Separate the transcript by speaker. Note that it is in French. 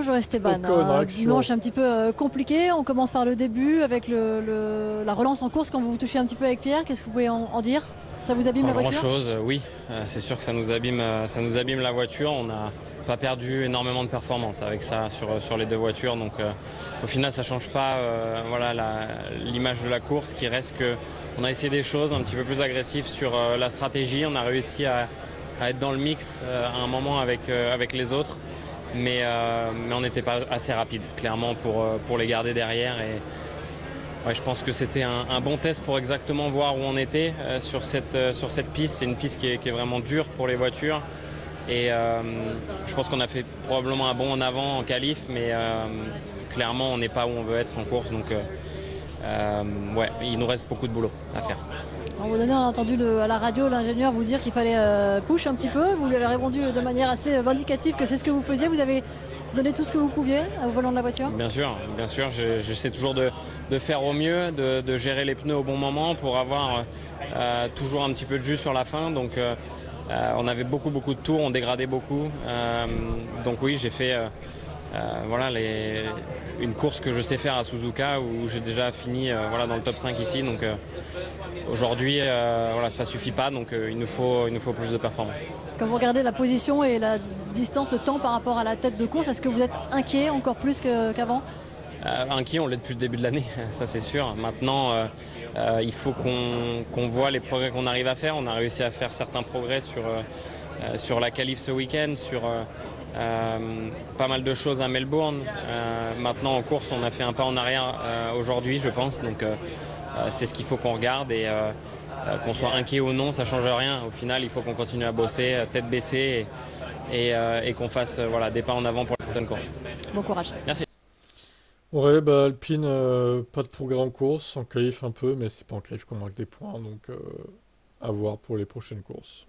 Speaker 1: Bonjour Esteban. Dimanche un petit peu compliqué. On commence par le début avec la relance en course quand vous vous touchez un petit peu avec Pierre. Qu'est-ce que vous pouvez en dire? Ça vous abîme
Speaker 2: Pas
Speaker 1: la voiture?
Speaker 2: grand-chose, oui. C'est sûr que ça nous abîme la voiture. On n'a pas perdu énormément de performance avec ça sur les deux voitures. Donc au final, ça ne change pas voilà, l'image de la course qui reste que on a essayé des choses un petit peu plus agressives sur la stratégie. On a réussi à être dans le mix à un moment avec les autres. Mais on n'était pas assez rapide, clairement, pour les garder derrière. Et ouais, je pense que c'était un bon test pour exactement voir où on était sur cette piste. C'est une piste qui est vraiment dure pour les voitures. Et je pense qu'on a fait probablement un bond en avant en qualif, mais clairement, on n'est pas où on veut être en course. Donc, ouais, il nous reste beaucoup de boulot à faire.
Speaker 1: À un moment donné, on a entendu à la radio l'ingénieur vous dire qu'il fallait push un petit peu. Vous lui avez répondu de manière assez vindicative que c'est ce que vous faisiez. Vous avez donné tout ce que vous pouviez au volant de la voiture?
Speaker 2: Bien sûr. J'essaie toujours de faire au mieux, de gérer les pneus au bon moment pour avoir toujours un petit peu de jus sur la fin. Donc on avait beaucoup de tours, on dégradait beaucoup. Donc oui, j'ai fait voilà, une course que je sais faire à Suzuka où j'ai déjà fini voilà, dans le top 5 ici. Donc aujourd'hui, voilà, ça ne suffit pas, donc il nous faut plus de performance.
Speaker 1: Quand vous regardez la position et la distance, le temps par rapport à la tête de course, est-ce que vous êtes inquiet encore plus qu'avant?
Speaker 2: Inquiet, on l'est depuis le début de l'année, ça c'est sûr. Maintenant, il faut qu'on voit les progrès qu'on arrive à faire. On a réussi à faire certains progrès sur la qualif ce week-end, sur pas mal de choses à Melbourne. Maintenant en course, on a fait un pas en arrière aujourd'hui, je pense. Donc c'est ce qu'il faut qu'on regarde et qu'on soit inquiet ou non, ça change rien. Au final, il faut qu'on continue à bosser, tête baissée et qu'on fasse voilà, des pas en avant pour la prochaine course.
Speaker 1: Bon courage.
Speaker 2: Merci.
Speaker 3: Ouais, bah Alpine, pas de progrès en course, en qualif un peu, mais c'est pas en qualif qu'on marque des points, donc à voir pour les prochaines courses.